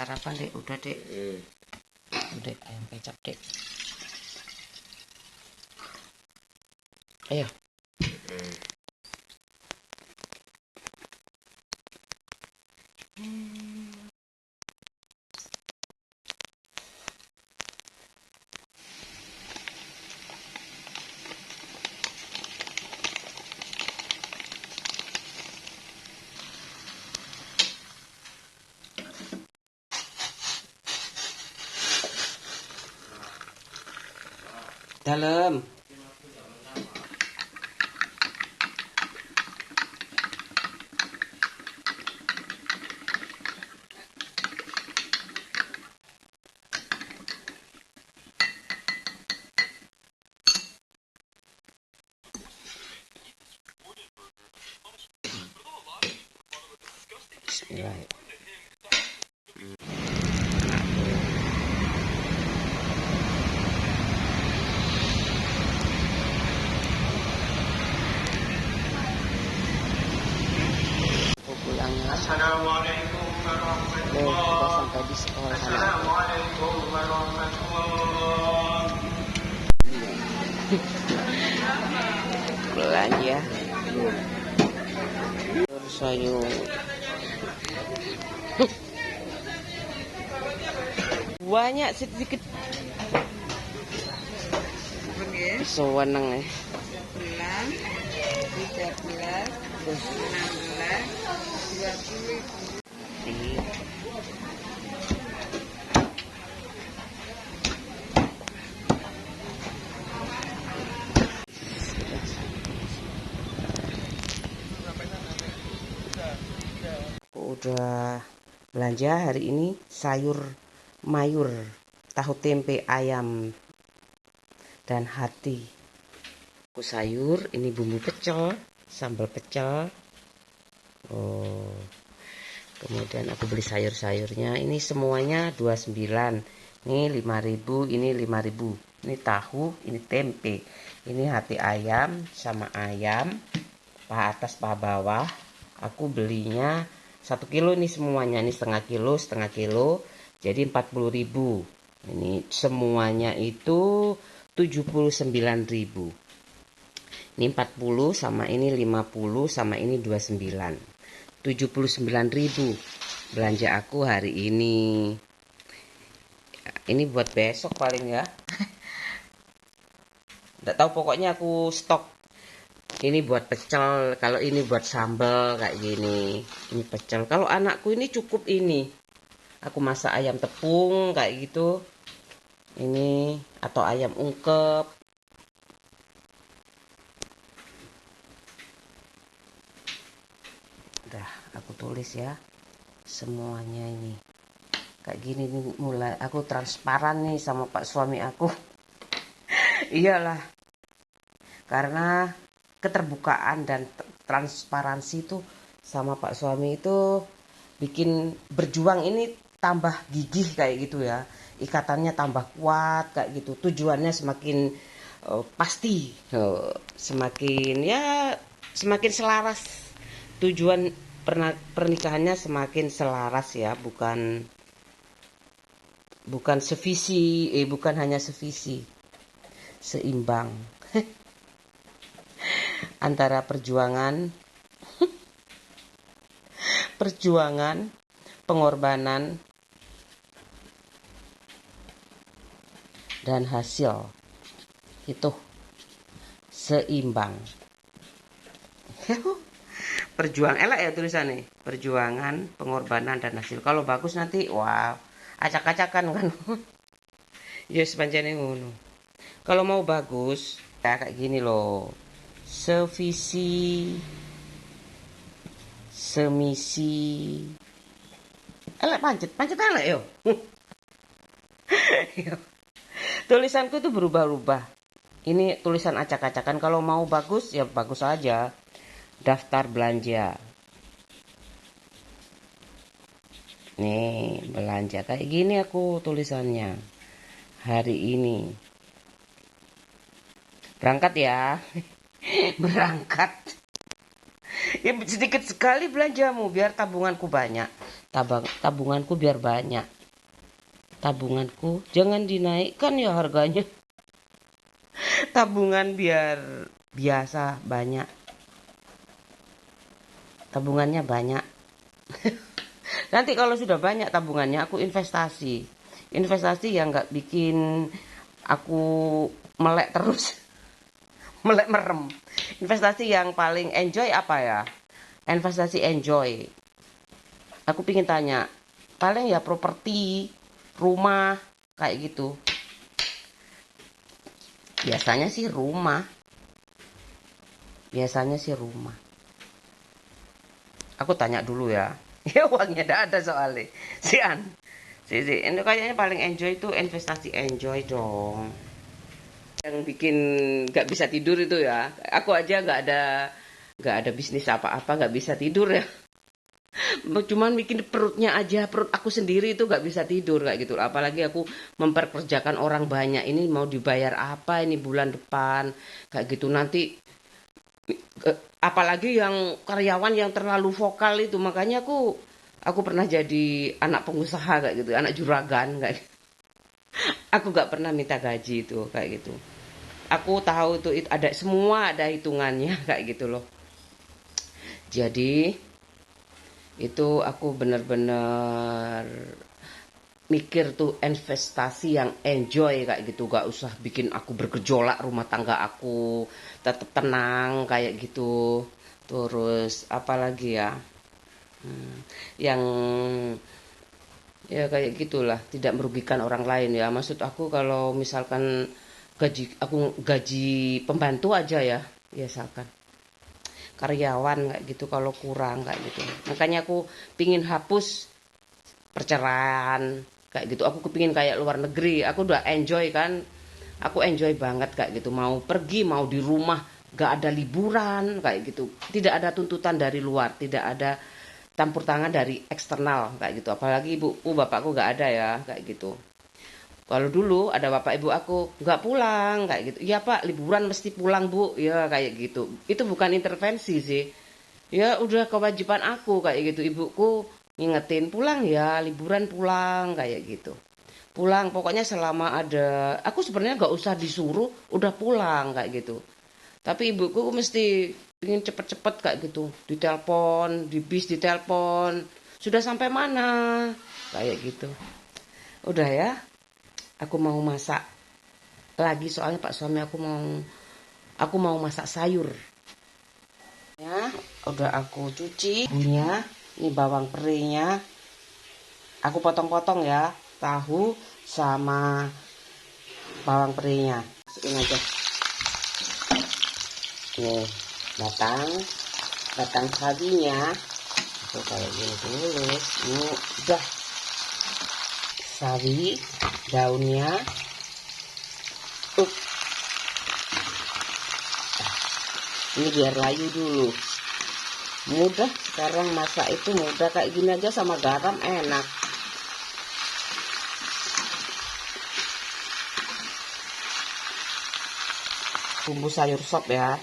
sarapan dek, udah dek. Udah ayam kecap dek. Ayo. Dalam. Bismillah. Pulangnya. Assalamualaikum warahmatullahi Kita sampai di sekolah. Assalamualaikum warahmatullahi Belanja. Sayur. Banyak sedikit. Sewenang ya. 11, 13, 16, 20. Aku udah belanja hari ini sayur mayur, tahu tempe ayam dan hati. Aku sayur, ini bumbu pecel, sambal pecel. Oh. Kemudian aku beli sayur-sayurnya. Ini semuanya 29. Ini 5.000, ini 5.000. Ini tahu, ini tempe. Ini hati ayam sama ayam, paha atas paha bawah. Aku belinya 1 kilo nih semuanya. Ini setengah kilo. Jadi 40.000. Ini semuanya itu 79.000. Ini 40 sama ini 50 sama ini 29. 79.000 belanja aku hari ini. Ini buat besok paling ya. Nggak tahu, pokoknya aku stok. Ini buat pecel, kalau ini buat sambal kayak gini. Ini pecel. Kalau anakku ini cukup ini. Aku masak ayam tepung kayak gitu. Ini atau ayam ungkep. Udah aku tulis ya semuanya ini kayak gini nih. Mulai aku transparan nih sama pak suami aku. Iyalah, karena keterbukaan dan transparansi itu sama pak suami itu bikin berjuang ini tambah gigih kayak gitu ya, ikatannya tambah kuat kayak gitu. Tujuannya semakin pasti, semakin ya semakin selaras. Tujuan pernikahannya semakin selaras ya, bukan sevisi, bukan hanya sevisi, seimbang antara perjuangan, pengorbanan dan hasil itu seimbang. Perjuangan elak ya tulisannya, perjuangan, pengorbanan dan hasil. Kalau bagus nanti wow, acak-acakan kan. Ya sepanjangnya ngono. Kalau mau bagus ya kayak gini loh, sevisi, semisi. Elak pancet elak yo. Tulisanku tuh berubah-ubah. Ini tulisan acak-acakan. Kalau mau bagus ya bagus aja. Daftar belanja. Nih, belanja kayak gini aku tulisannya. Hari ini. Berangkat ya. Berangkat. Ya sedikit sekali belanjamu biar tabunganku banyak. Tabunganku biar banyak. tabunganku jangan dinaikkan ya harganya. Tabungan biar biasa banyak, tabungannya banyak. Nanti kalau sudah banyak tabungannya aku investasi, investasi yang nggak bikin aku melek terus. Melek merem. Investasi yang paling enjoy apa ya? Investasi enjoy, aku pingin tanya, paling ya properti, rumah, kayak gitu. Biasanya sih rumah, biasanya sih rumah. Aku tanya dulu ya. Ya uangnya tidak ada soalnya. Sian. Ini kayaknya paling enjoy itu investasi enjoy dong. Yang bikin nggak bisa tidur itu ya. Aku aja nggak ada bisnis apa-apa, nggak bisa tidur ya. Cuman bikin perutnya aja, perut aku sendiri itu nggak bisa tidur kayak gitu. Apalagi aku memperkerjakan orang banyak, ini mau dibayar apa ini bulan depan kayak gitu. Nanti apalagi yang karyawan yang terlalu vokal itu, makanya aku pernah jadi anak pengusaha kayak gitu, anak juragan kayak gitu. Aku nggak pernah minta gaji itu kayak gitu. Aku tahu itu ada semua, ada hitungannya kayak gitu loh. Jadi itu aku bener-bener mikir tuh investasi yang enjoy kayak gitu, gak usah bikin aku bergejolak rumah tangga aku, tetap tenang kayak gitu. Terus apalagi ya, yang ya kayak gitulah, tidak merugikan orang lain ya. Maksud aku kalau misalkan gaji pembantu aja ya, biasakan karyawan kayak gitu kalau kurang kayak gitu. Makanya aku pingin hapus perceraian kayak gitu. Aku kepingin kayak luar negeri. Aku udah enjoy kan, aku enjoy banget kayak gitu. Mau pergi, mau di rumah, gak ada liburan kayak gitu. Tidak ada tuntutan dari luar, tidak ada campur tangan dari eksternal kayak gitu. Apalagi ibuku bapakku gak ada ya kayak gitu. Kalau dulu ada bapak ibu aku nggak pulang kayak gitu. Iya pak, liburan mesti pulang bu. Ya kayak gitu. Itu bukan intervensi sih. Ya udah kewajiban aku kayak gitu. Ibuku ngingetin pulang ya, liburan pulang kayak gitu. Pulang pokoknya selama ada. Aku sebenarnya nggak usah disuruh, udah pulang kayak gitu. Tapi ibuku mesti ingin cepet-cepet kayak gitu. Ditelepon, di bis ditelepon. Sudah sampai mana? Kayak gitu. Udah ya. Aku mau masak lagi soalnya Pak suami aku mau masak sayur. Ya, udah aku cuci bumbunya, ini bawang perinya. Aku potong-potong ya, tahu sama bawang perinya. Masukin aja. Nih, batang sawinya. Aku kayak gini dulu. Ini udah sawi, daunnya. Ini biar layu dulu. Mudah sekarang masak itu mudah, kayak gini aja sama garam enak. Bumbu sayur sop ya.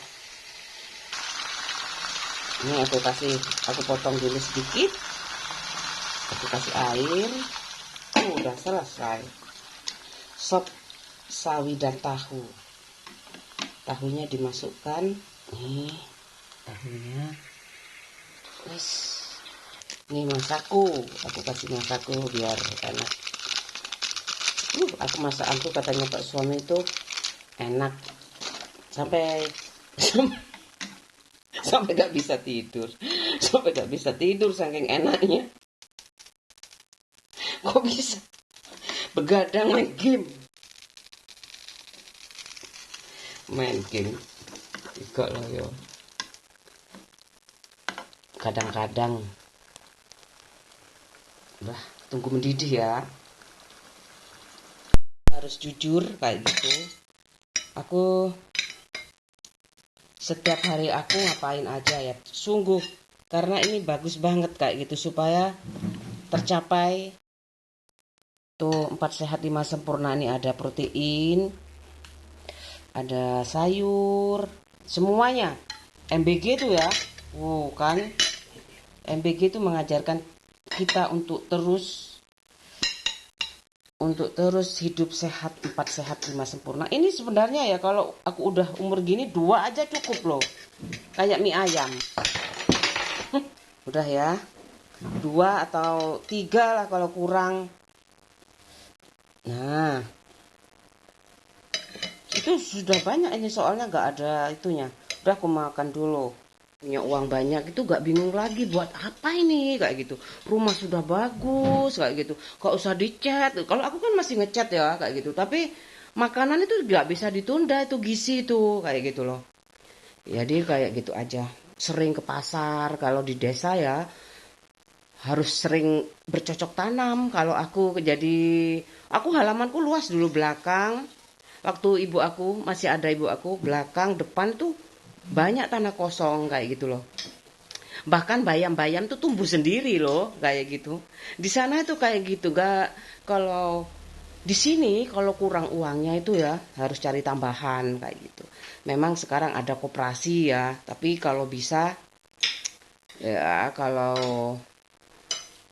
Ini aku potong dulu sedikit. Aku kasih air. Udah selesai. Sop sawi dan tahu. Tahunya dimasukkan. Nih, tahunya. Terus, ini masaku. Aku kasih masaku biar enak. Aku masakan tuh katanya Pak suami itu enak. Sampai gak bisa tidur. Sampai gak bisa tidur saking enaknya. Kok bisa begadang main game? Main game juga lah ya. Kadang-kadang udah tunggu mendidih ya. Harus jujur kayak gitu. Aku setiap hari aku ngapain aja ya, sungguh karena ini bagus banget kayak gitu supaya tercapai tuh 4 sehat 5 sempurna. Ini ada protein, ada sayur, semuanya. MBG itu ya, kan MBG itu mengajarkan kita untuk terus untuk terus hidup sehat, 4 sehat 5 sempurna. Ini sebenarnya ya kalau aku udah umur gini 2 aja cukup loh. Kayak mie ayam. Udah ya. 2 atau 3 lah kalau kurang. Nah, itu sudah banyak ini soalnya nggak ada itunya. Udah aku makan dulu. Punya uang banyak itu gak bingung lagi buat apa ini kayak gitu. Rumah sudah bagus kayak gitu. Gak usah dicat. Kalau aku kan masih ngecat ya kayak gitu. Tapi makanan itu gak bisa ditunda, itu gizi itu kayak gitu loh. Jadi kayak gitu aja. Sering ke pasar kalau di desa ya harus sering bercocok tanam. Kalau aku aku halamanku luas dulu belakang. Waktu ibu aku masih ada ibu aku belakang depan tuh banyak tanah kosong kayak gitu loh. Bahkan bayam-bayam tuh tumbuh sendiri loh kayak gitu. Di sana itu kayak gitu gak. Kalau di sini kalau kurang uangnya itu ya harus cari tambahan kayak gitu. Memang sekarang ada koperasi ya, tapi kalau bisa ya kalau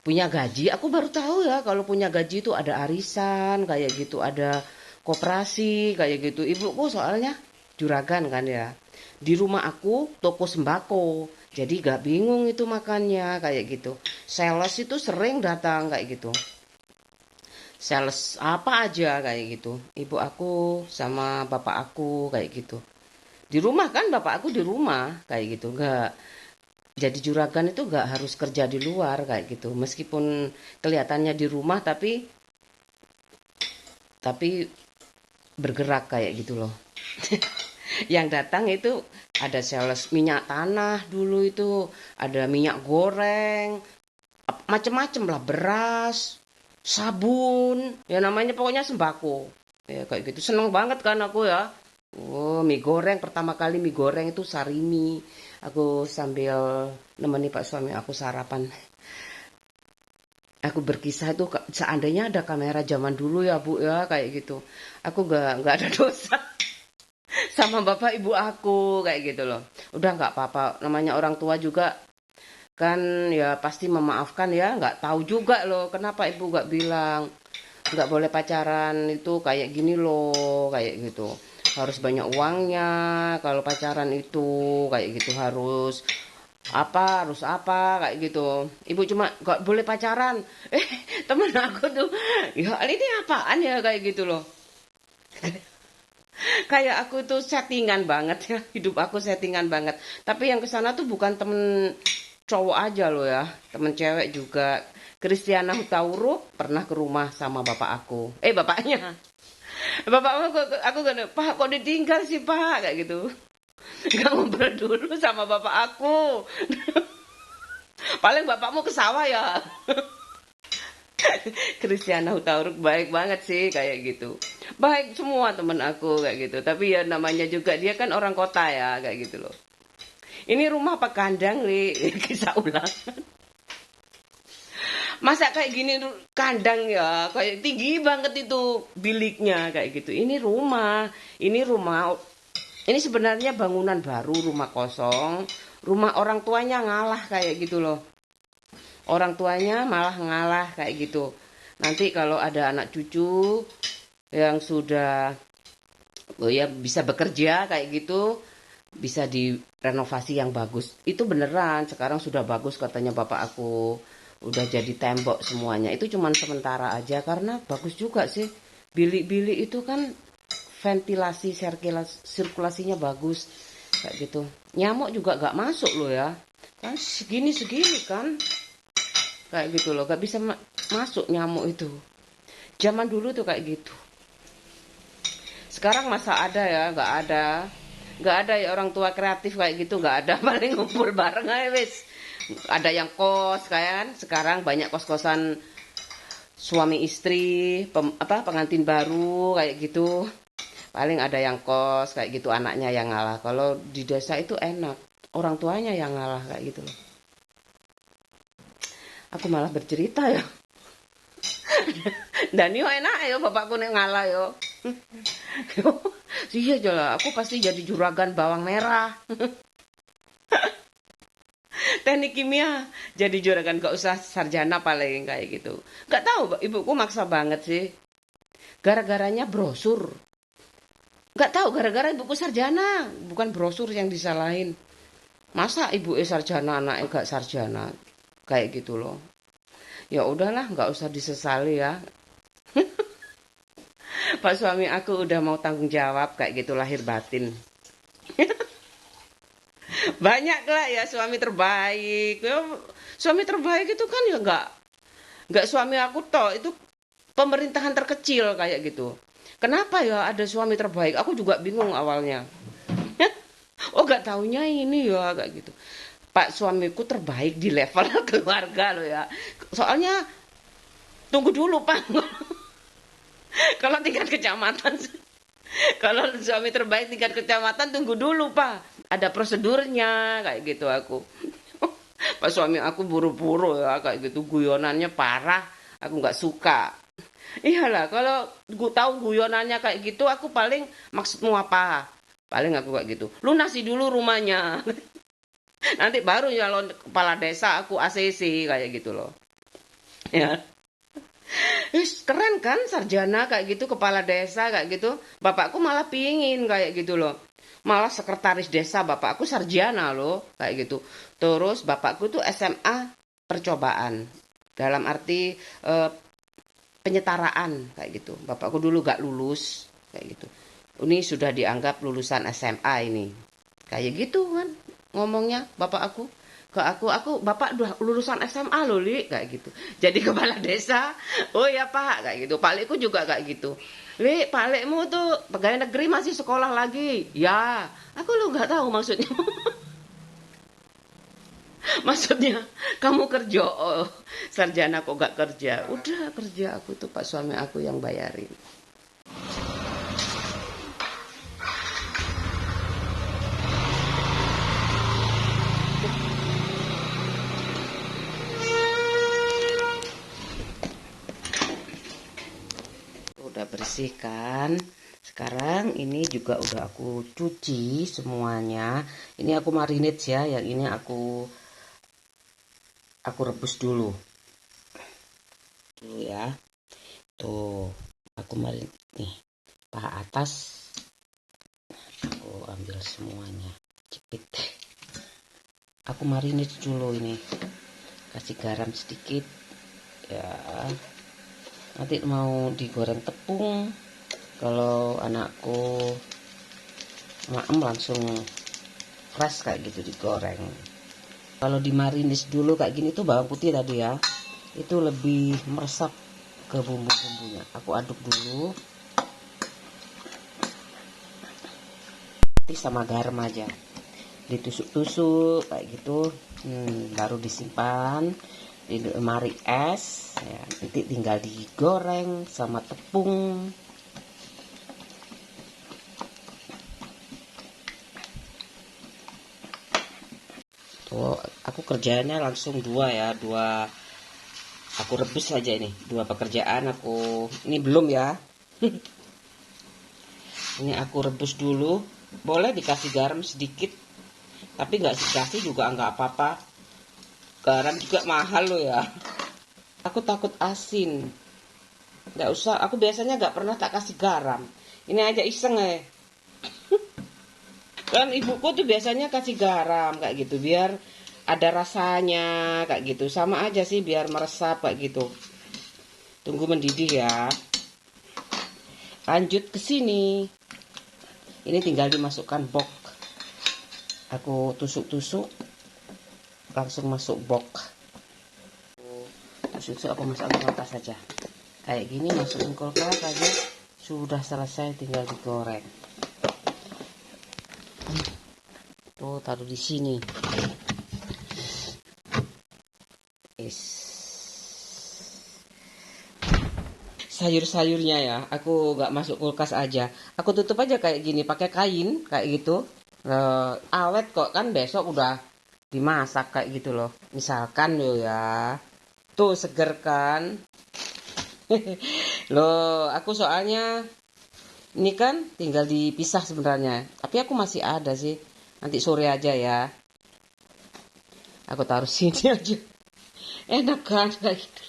punya gaji, aku baru tahu ya kalau punya gaji itu ada arisan kayak gitu, ada koperasi kayak gitu. Ibuku soalnya juragan kan ya. Di rumah aku toko sembako. Jadi gak bingung itu makannya kayak gitu. Sales itu sering datang kayak gitu. Sales apa aja kayak gitu. Ibu aku sama bapak aku kayak gitu. Di rumah kan bapak aku di rumah kayak gitu. Gak jadi juragan itu gak harus kerja di luar kayak gitu. Meskipun kelihatannya di rumah tapi bergerak kayak gitu loh. Yang datang itu ada sales minyak tanah dulu itu, ada minyak goreng, macem-macem lah, beras, sabun, ya namanya pokoknya sembako. Ya kayak gitu. Seneng banget kan aku ya. Oh, mie goreng pertama kali mie goreng itu Sarimi. Aku sambil nemeni Pak suami aku sarapan. Aku berkisah itu seandainya ada kamera zaman dulu ya Bu ya kayak gitu. Aku nggak ada dosa sama bapak ibu aku kayak gitu loh. Udah nggak apa-apa, namanya orang tua juga kan ya pasti memaafkan ya. Nggak tahu juga loh kenapa ibu nggak bilang nggak boleh pacaran itu kayak gini loh kayak gitu. Harus banyak uangnya kalau pacaran itu kayak gitu, harus apa kayak gitu. Ibu cuma nggak boleh pacaran. Eh, temen aku tuh ya ini apaan ya kayak gitu loh. Kayak aku tuh settingan banget ya, hidup aku settingan banget. Tapi yang kesana tuh bukan temen cowok aja loh ya, temen cewek juga. Kristiana Hutauru pernah ke rumah sama bapak aku. Bapaknya. Bapak aku kan, Pak kok ditinggal sih Pak kayak gitu. Gak ngobrol dulu sama bapak aku. Paling bapakmu ke sawah ya. Kristiana Hutauruk baik banget sih kayak gitu. Baik semua temen aku kayak gitu. Tapi ya namanya juga dia kan orang kota ya kayak gitu loh. Ini rumah apa kandang nih? Kisah ulang. Masa kayak gini kandang ya, kayak tinggi banget itu biliknya kayak gitu. Ini sebenarnya bangunan baru, rumah kosong. Rumah orang tuanya ngalah kayak gitu loh. Orang tuanya malah ngalah kayak gitu. Nanti kalau ada anak cucu yang sudah ya bisa bekerja kayak gitu, bisa direnovasi yang bagus. Itu beneran, sekarang sudah bagus katanya bapak aku. Udah jadi tembok semuanya. Itu cuman sementara aja karena bagus juga sih. Bilik-bilik itu kan ventilasi sirkulasinya bagus kayak gitu. Nyamuk juga gak masuk loh ya. Kan segini-segini kan. Kayak gitu loh, gak bisa masuk nyamuk itu. Zaman dulu tuh kayak gitu. Sekarang masa ada ya, gak ada. Gak ada ya orang tua kreatif kayak gitu, gak ada. Paling ngumpul bareng aja wis. Ada yang kos kan, sekarang banyak kos-kosan suami istri, pengantin baru kayak gitu. Paling ada yang kos kayak gitu, anaknya yang ngalah. Kalau di desa itu enak, orang tuanya yang ngalah kayak gitu loh. Aku malah bercerita ya. Dan yo enak yo bapakku nek ngalah yo. Iya lah, aku pasti jadi juragan bawang merah. Teknik kimia jadi juragan, gak usah sarjana paling kayak gitu. Gak tahu ibuku maksa banget sih. Gara-garanya brosur. Nggak tahu, gara-gara ibuku sarjana. Bukan brosur yang disalahin. Masa ibu sarjana, anaknya nggak sarjana? Kayak gitu loh. Ya udahlah, nggak usah disesali ya. Pak suami aku udah mau tanggung jawab kayak gitu lahir batin. Banyak lah ya suami terbaik. Ya, suami terbaik itu kan ya nggak suami aku toh, itu pemerintahan terkecil kayak gitu. Kenapa ya ada suami terbaik? Aku juga bingung awalnya. Oh, nggak taunya ini ya kayak gitu. Pak suamiku terbaik di level keluarga loh ya. Soalnya tunggu dulu Pak. Kalau tingkat kecamatan, kalau suami terbaik tingkat kecamatan tunggu dulu Pak. Ada prosedurnya kayak gitu aku. Pak suami aku buru-buru ya kayak gitu, guyonannya parah. Aku nggak suka. Iyalah, kalau gue tahu guyonannya kayak gitu, aku paling maksudmu apa? Paling aku kayak gitu. Lunasi dulu rumahnya. Nanti baru nyalon kepala desa aku ACC kayak gitu loh. Ya. Keren kan sarjana kayak gitu, kepala desa kayak gitu. Bapakku malah pingin kayak gitu loh. Malah sekretaris desa bapakku sarjana loh kayak gitu. Terus bapakku tuh SMA percobaan. Dalam arti penyetaraan kayak gitu. Bapakku dulu gak lulus kayak gitu. Ini sudah dianggap lulusan SMA ini. Kayak gitu kan ngomongnya bapak aku ke aku bapak udah lulusan SMA loh Li kayak gitu. Jadi kepala desa. Oh ya Pak kayak gitu. Pak Likku juga kayak gitu. Li, Pak Likmu tuh pegawai negeri masih sekolah lagi. Ya, aku lu nggak tahu maksudnya. Maksudnya kamu kerja, oh, sarjana kok gak kerja? Udah kerja, aku tuh Pak suami aku yang bayarin. Udah bersih kan? Sekarang ini juga udah aku cuci semuanya. Ini aku marinate ya, yang ini aku rebus dulu. Dulu ya. Tuh, aku marinate nih. Paha atas aku ambil semuanya. Jepit. Aku marinate dulu ini. Kasih garam sedikit. Ya. Nanti mau digoreng tepung. Kalau anakku maem langsung fresh kayak gitu digoreng. Kalau dimarinis dulu kayak gini tuh bawang putih tadi ya, itu lebih meresap ke bumbu-bumbunya. Aku aduk dulu, sama garam aja, ditusuk-tusuk kayak gitu. Baru disimpan di lemari es ya, nanti tinggal digoreng sama tepung. Tuh, aku kerjanya langsung dua ya, aku rebus saja ini, dua pekerjaan aku. Ini belum ya. Ini aku rebus dulu, boleh dikasih garam sedikit, tapi nggak dikasih juga nggak apa-apa. Garam juga mahal loh ya. Aku takut asin. Nggak usah, aku biasanya nggak pernah tak kasih garam. Ini aja iseng ya. Kan ibuku tuh biasanya kasih garam kayak gitu, biar ada rasanya kayak gitu. Sama aja sih, biar meresap kayak gitu. Tunggu mendidih ya. Lanjut ke sini. Ini tinggal dimasukkan bok. Aku tusuk-tusuk, langsung masuk bok. Tusuk-tusuk aku masukkan kulkas saja. Kayak gini masukin kulkas aja, sudah selesai, tinggal digoreng. Tuh taruh di sini. Sayur-sayurnya ya, aku nggak masuk kulkas aja. Aku tutup aja kayak gini, pakai kain kayak gitu. Awet kok, kan besok udah dimasak kayak gitu loh. Misalkan loh ya, tuh seger kan. Loh, aku soalnya ini kan tinggal dipisah sebenarnya. Tapi aku masih ada sih. Nanti sore aja ya. Aku taruh sini aja. Enak kan kayak gitu.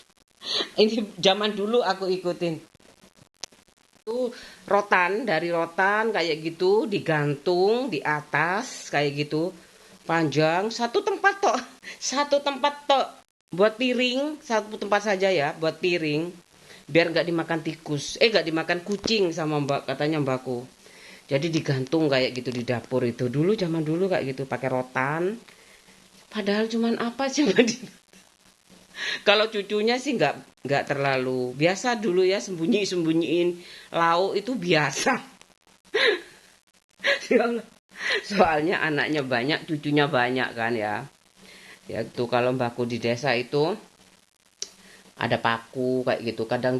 Ini zaman dulu aku ikutin. Itu rotan, dari rotan kayak gitu digantung di atas kayak gitu. Panjang satu tempat tok. Satu tempat tok. Buat piring, satu tempat saja ya, buat piring. Biar nggak dimakan tikus. Nggak dimakan kucing sama mbak, katanya mbakku. Jadi digantung kayak gitu di dapur itu. Dulu zaman dulu kayak gitu pakai rotan. Padahal cuman apa sih kalau cucunya sih nggak terlalu biasa dulu ya sembunyiin lauk itu biasa. Ya Allah. Soalnya anaknya banyak, cucunya banyak kan ya. Ya itu kalau mbakku di desa itu ada paku kayak gitu. Kadang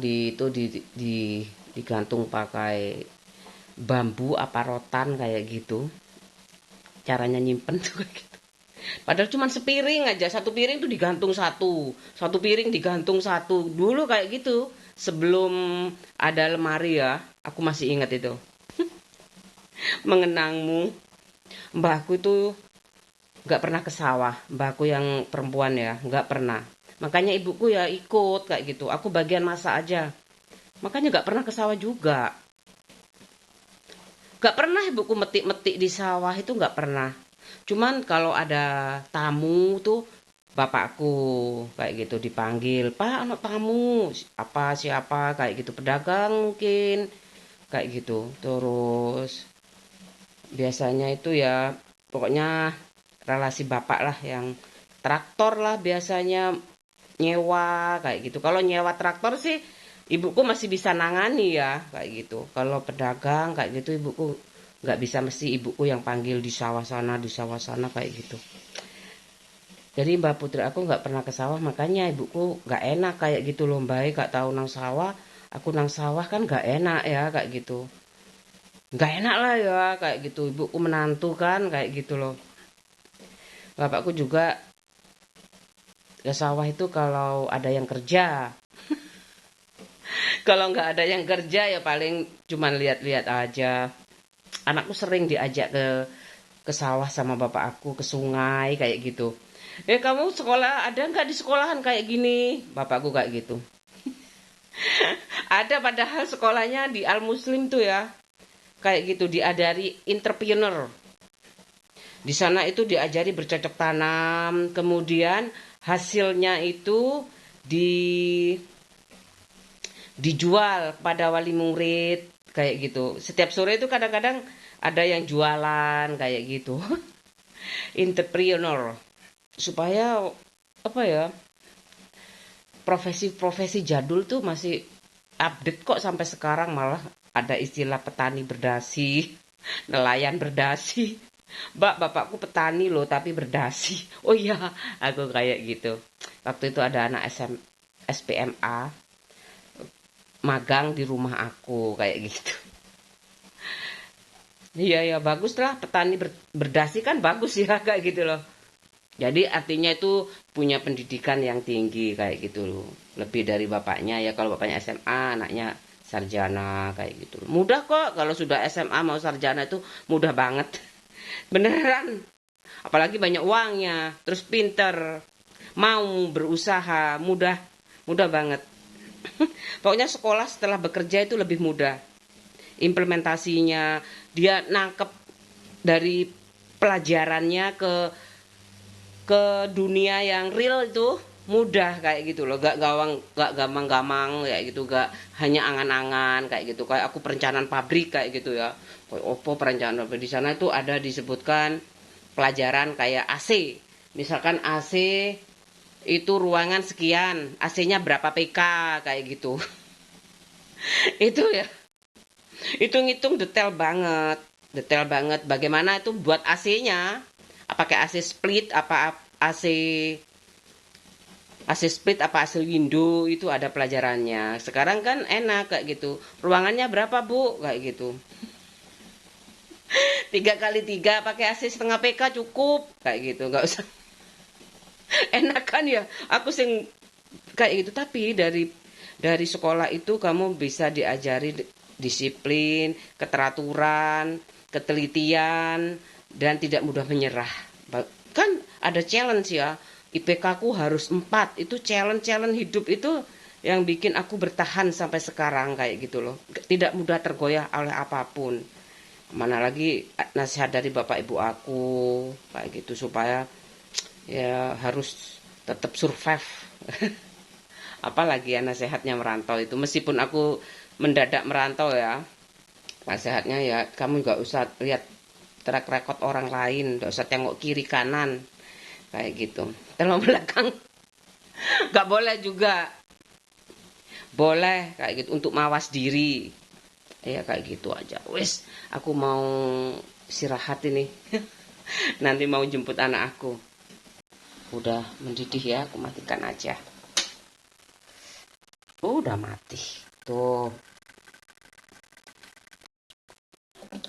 digantung pakai bambu apa rotan kayak gitu. Caranya nyimpen tuh kayak gitu. Padahal cuma sepiring aja, satu piring tuh digantung satu piring digantung satu. Dulu kayak gitu, sebelum ada lemari ya, aku masih ingat itu. Mengenangmu, mbahku itu nggak pernah ke sawah, mbahku yang perempuan ya, nggak pernah. Makanya ibuku ya ikut kayak gitu, aku bagian masak aja. Makanya nggak pernah ke sawah juga. Nggak pernah ibuku metik-metik di sawah itu nggak pernah. Cuman kalau ada tamu tuh bapakku kayak gitu dipanggil, Pak, anak tamu, apa siapa kayak gitu, pedagang mungkin kayak gitu. Terus biasanya itu ya pokoknya relasi bapak lah yang traktor lah biasanya nyewa kayak gitu. Kalau nyewa traktor sih ibuku masih bisa nangani ya kayak gitu. Kalau pedagang kayak gitu ibuku nggak bisa, mesti ibuku yang panggil di sawah sana kayak gitu. Jadi mbak putri aku nggak pernah ke sawah, makanya ibuku nggak enak kayak gitu loh, mbak gak tahu nang sawah, aku nang sawah kan nggak enak ya kayak gitu. Nggak enak lah ya kayak gitu, ibuku menantu kan kayak gitu loh. Bapakku juga ke sawah itu kalau ada yang kerja. Kalau nggak ada yang kerja ya paling cuman lihat-lihat aja. Anakku sering diajak ke sawah sama bapak aku, ke sungai kayak gitu. Kamu sekolah ada nggak di sekolahan kayak gini? Bapakku kayak gitu. Ada, padahal sekolahnya di Al Muslim tuh ya. Kayak gitu diajari entrepreneur. Di sana itu diajari bercocok tanam, kemudian hasilnya itu dijual pada wali murid kayak gitu. Setiap sore itu kadang-kadang ada yang jualan kayak gitu. Entrepreneur supaya apa ya, profesi-profesi jadul tuh masih update kok sampai sekarang, malah ada istilah petani berdasi, nelayan berdasi. Mbak, bapakku petani loh tapi berdasi. Oh iya, aku kayak gitu. Waktu itu ada anak SPMA magang di rumah aku kayak gitu. Iya ya, bagus lah, petani berdasi kan bagus ya kayak gitu loh. Jadi artinya itu punya pendidikan yang tinggi kayak gitu loh. Lebih dari bapaknya ya, kalau bapaknya SMA, anaknya sarjana kayak gitu loh. Mudah kok kalau sudah SMA mau sarjana itu mudah banget. Beneran. Apalagi banyak uangnya, terus pinter, mau berusaha, mudah, mudah banget. Pokoknya sekolah setelah bekerja itu lebih mudah. Implementasinya, dia nangkep dari pelajarannya ke dunia yang real itu mudah kayak gitu loh, gak gampang-gampang kayak gitu, gak hanya angan-angan kayak gitu. Kayak aku perencanaan pabrik kayak gitu ya, kayak opo perencanaan pabrik, di sana itu ada disebutkan pelajaran kayak AC, misalkan AC itu ruangan sekian, AC-nya berapa PK kayak gitu. Itu ya, itu ngitung detail banget bagaimana itu buat AC-nya, pakai AC split apa AC split apa AC window, itu ada pelajarannya. Sekarang kan enak kayak gitu, ruangannya berapa bu kayak gitu, 3x3 pakai AC setengah PK cukup kayak gitu, nggak usah. Enak kan ya, aku sing kayak gitu. Tapi dari sekolah itu kamu bisa diajari disiplin, keteraturan, ketelitian, dan tidak mudah menyerah. Kan ada challenge ya, IPK ku harus 4, itu challenge hidup itu yang bikin aku bertahan sampai sekarang kayak gitu loh. Tidak mudah tergoyah oleh apapun. Mana lagi nasihat dari bapak ibu aku kayak gitu, supaya ya harus tetap survive. Apalagi ya nasihatnya merantau itu, meskipun aku mendadak merantau ya, nasihatnya ya kamu nggak usah lihat track record orang lain, nggak usah tengok kiri kanan kayak gitu. Tengok belakang nggak boleh juga, boleh kayak gitu untuk mawas diri ya, kayak gitu aja. Wes, aku mau istirahat ini. Nanti mau jemput anak aku. Udah mendidih ya, aku matikan aja. Udah mati tuh,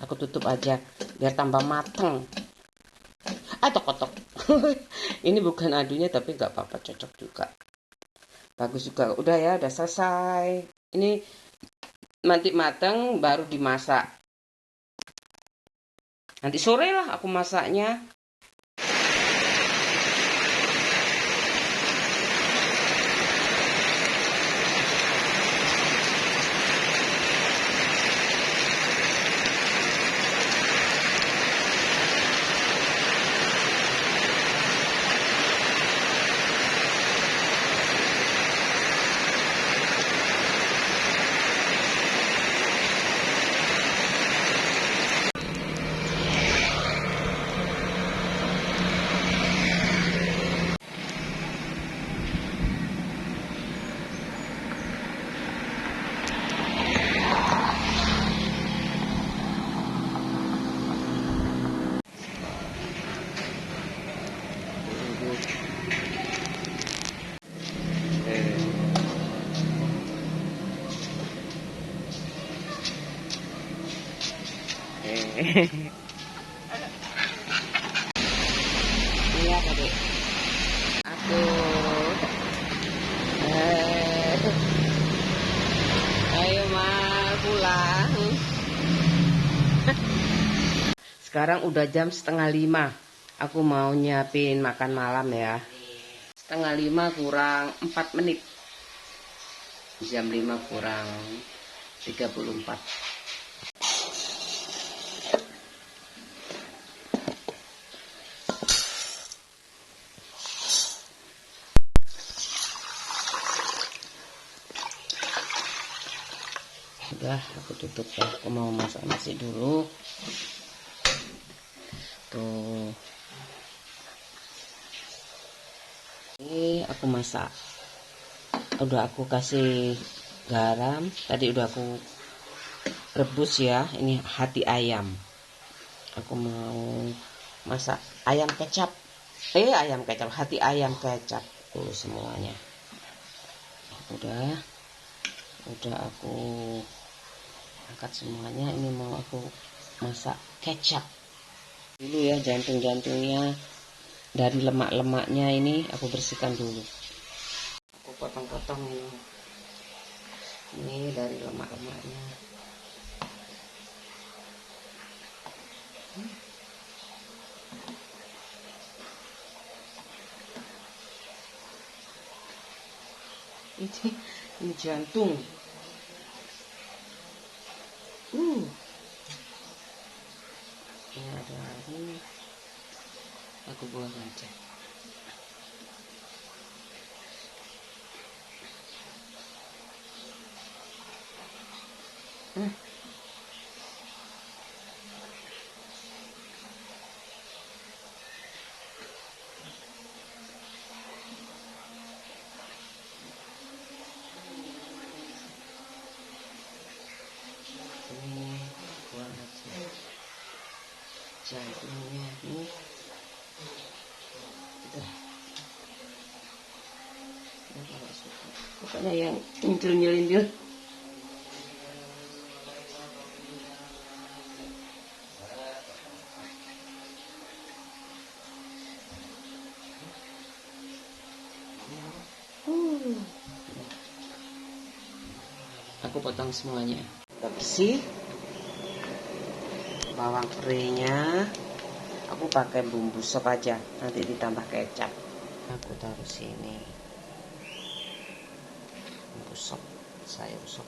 aku tutup aja biar tambah mateng. Kotok. Ini bukan adunya tapi nggak apa-apa, cocok juga, bagus juga. Udah ya, udah selesai. Ini nanti mateng baru dimasak. Nanti sore lah aku masaknya. Iya tadi aku ayo mal pulang. Sekarang udah jam 4:30. Aku mau nyiapin makan malam ya. 4:30 kurang 4 menit. Jam 5 kurang 34. Udah, aku tutup ya. Aku mau masak nasi dulu. Tuh. Ini aku masak. Udah aku kasih garam. Tadi udah aku rebus ya. Ini hati ayam. Aku mau masak ayam kecap. Ayam kecap, hati ayam kecap. Tuh semuanya. Udah aku angkat semuanya. Ini mau aku masak kecap dulu ya. Jantung-jantungnya dari lemak-lemaknya ini aku bersihkan dulu. Aku potong-potong ini dari lemak-lemaknya. Ini jantung. Ini ada ini, aku buang aja. Ini buang aja jantungnya nih. Udah. Kalau suka, pokoknya yang nyintil-nyilintil. Aku potong semuanya. Udah bersih. Bawang purihnya aku pakai bumbu sop aja, nanti ditambah kecap. Aku taruh sini bumbu sop, sayur sop.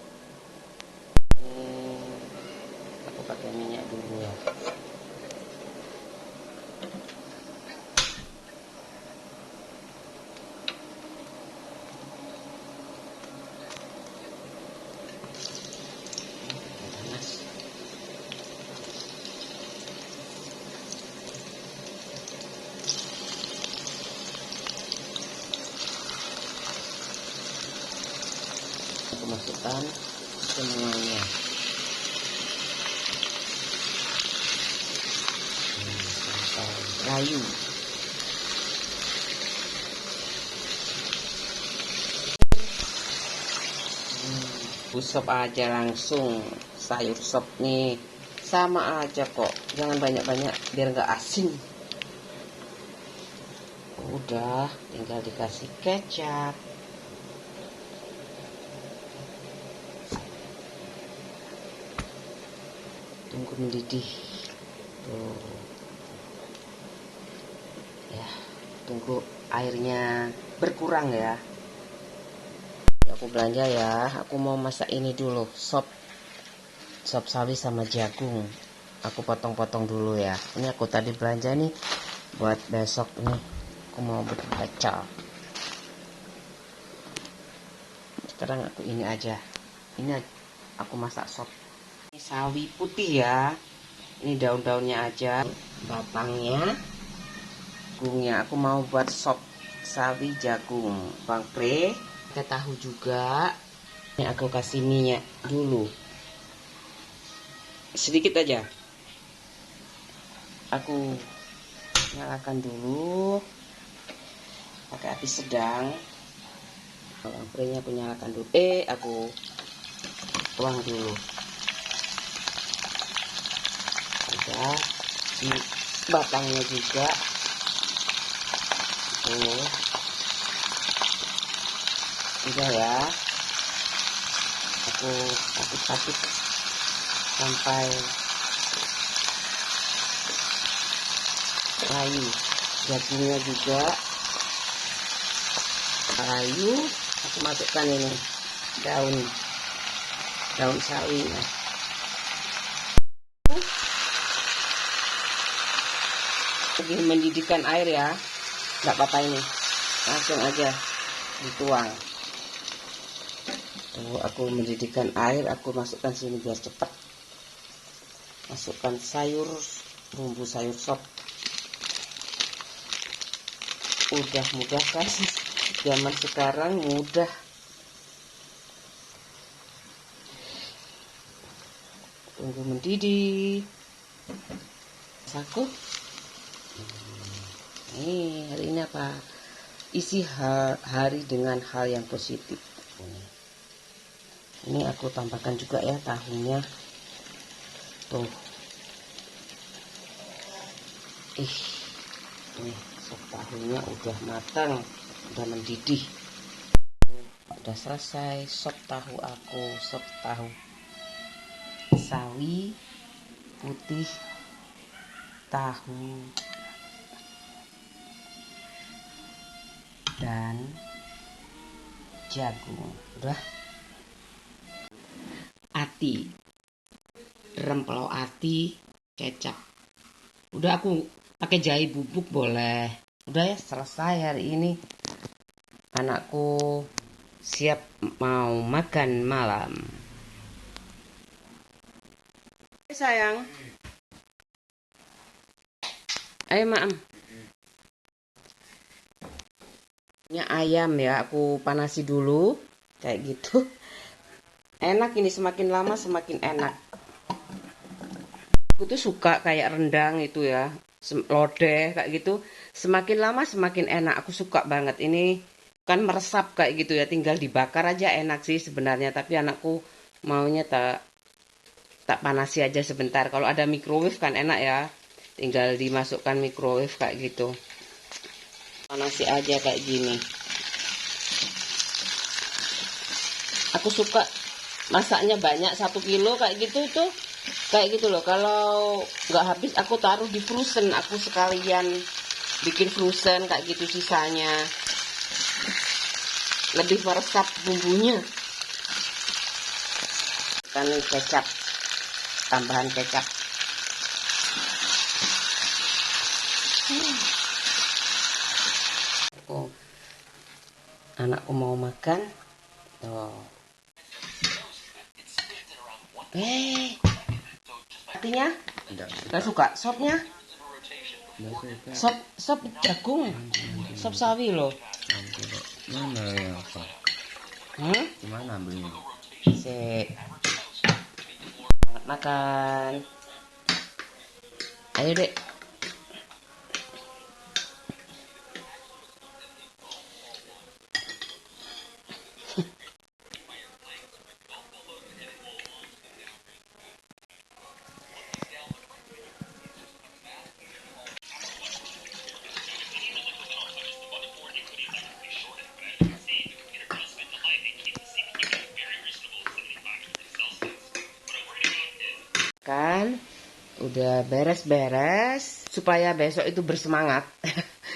Aku pakai minyak dulu ya. Aku masukkan semuanya. Sampai layu. Sop aja langsung. Sayur sop nih sama aja kok. Jangan banyak-banyak biar nggak asin. Udah, tinggal dikasih kecap. Tunggu mendidih. Tuh. Ya, tunggu airnya berkurang ya. Aku belanja ya. Aku mau masak ini dulu, sop sawi sama jagung. Aku potong-potong dulu ya. Ini aku tadi belanja nih buat besok nih. Aku mau berbaca. Sekarang aku ini aja. Ini aku masak sop. Ini sawi putih ya. Ini daun-daunnya aja. Batangnya, jagungnya. Aku mau buat sop sawi jagung. Bawang pre, pakai tahu juga. Ini aku kasih minyak dulu. Sedikit aja. Aku nyalakan dulu. Pakai api sedang. Bawang pre-nya aku nyalakan dulu. Aku tuang dulu. Udah, di batangnya juga. Tuh. Udah ya. Aku sakit-sakit sampai layu. Jagungnya juga layu. Aku masukkan ini daun sawinya. Lagi mendidihkan air ya, nggak apa-apa ini, langsung aja dituang. Tuh, aku mendidihkan air, aku masukkan sini biar cepat. Masukkan bumbu sayur sop. Udah mudah kan, zaman sekarang mudah. Tunggu mendidih. Saku. Nih, hari ini apa? Isi hari dengan hal yang positif. Ini aku tambahkan juga ya tahunya. Tuh. Nih, sop tahunya udah matang, udah mendidih. Udah selesai sop tahu aku, sop tahu sawi putih tahu dan jagung. Udah. Ati, rempelo ati, kecap. Udah, aku pakai jahe bubuk boleh. Udah ya, selesai hari ini. Anakku siap mau makan malam. Sayang. Ayo maam. Ini ayam ya, aku panasi dulu. Kayak gitu. Enak ini, semakin lama semakin enak. Aku tuh suka kayak rendang itu ya, lodeh kayak gitu. Semakin lama semakin enak. Aku suka banget. Ini kan meresap kayak gitu ya, tinggal dibakar aja enak sih sebenarnya. Tapi anakku maunya tak panasi aja sebentar. Kalau ada microwave kan enak ya, tinggal dimasukkan microwave kayak gitu. Panasi aja kayak gini. Aku suka masaknya banyak, 1 kilo kayak gitu tuh. Kayak gitu loh, kalau nggak habis aku taruh di frozen. Aku sekalian bikin frozen kayak gitu sisanya. Lebih meresap bumbunya. Kan kecap, tambahan kecap. Oh, anakku mau makan. Tuh. Artinya? Enggak suka sopnya? Sop jagung, sop sawi loh. Mana ya apa? Gimana belinya? Sik. Selamat makan. Ayo dek. Kan udah beres-beres supaya besok itu bersemangat.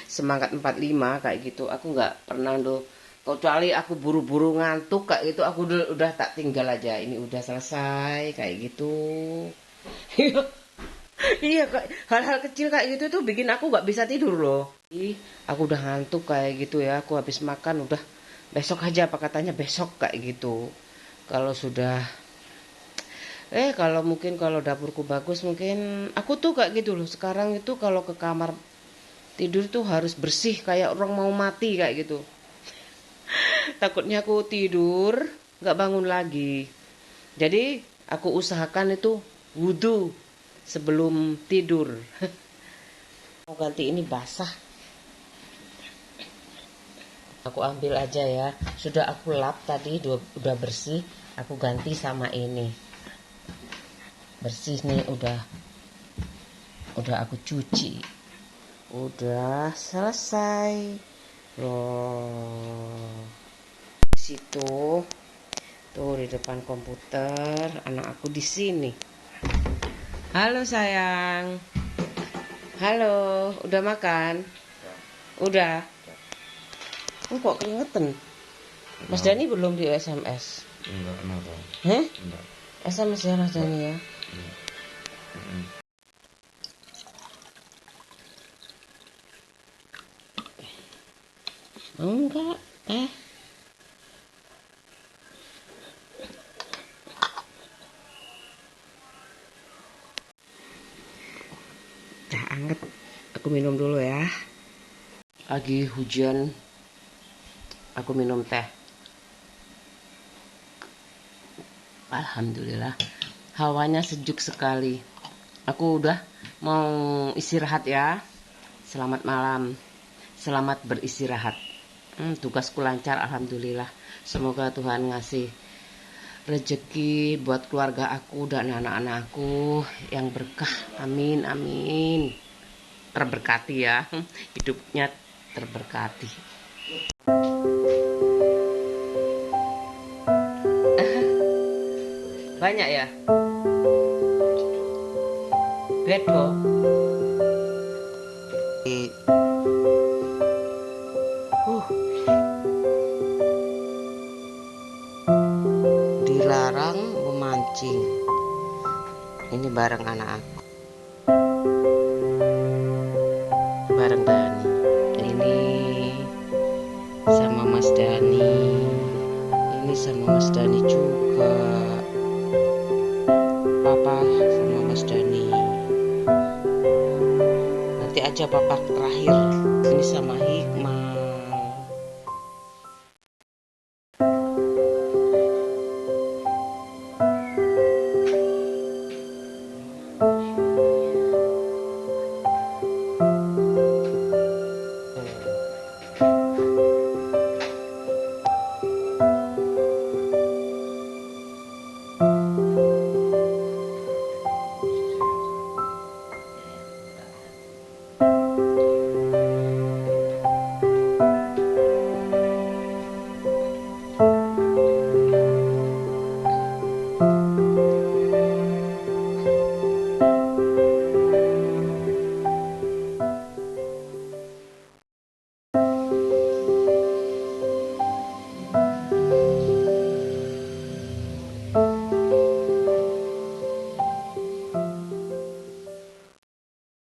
Semangat 45 kayak gitu. Aku nggak pernah loh, kecuali aku buru-buru ngantuk kayak gitu, aku udah tak tinggal aja. Ini udah selesai kayak gitu. Iya, hal-hal kecil kayak gitu tuh bikin aku nggak bisa tidur loh. Aku udah ngantuk kayak gitu ya. Aku habis makan udah, besok aja apa katanya, besok kayak gitu. Kalau sudah kalau mungkin kalau dapurku bagus, mungkin aku tuh kayak gitu loh. Sekarang itu kalau ke kamar tidur tuh harus bersih kayak orang mau mati kayak gitu. Takutnya aku tidur nggak bangun lagi. Jadi aku usahakan itu wudhu sebelum tidur. Mau ganti ini basah. Aku ambil aja ya. Sudah aku lap tadi, udah bersih. Aku ganti sama ini. Bersih nih, udah aku cuci, udah selesai loh. Di situ tuh di depan komputer, anak aku di sini. Halo sayang, halo, udah makan? Udah. Kok keringetan? Mas Dani belum di SMS? Enggak, kenapa? Enggak. SMS ya Mas Dani ya. Enggak, teh anget. Aku minum dulu ya. Lagi hujan, aku minum teh. Alhamdulillah, hawanya sejuk sekali. Aku udah mau istirahat ya. Selamat malam, selamat beristirahat. Tugasku lancar, alhamdulillah. Semoga Tuhan ngasih rezeki buat keluarga aku dan anak-anak aku yang berkah. Amin, amin. Terberkati ya, hidupnya terberkati. Banyak ya? Bedo. Dilarang memancing. Ini bareng anak aku. Bareng Dani. Ini sama Mas Dani. Ini sama Mas Dani juga. Papa sama Mas Dani. Nanti aja papa terakhir. Ini sama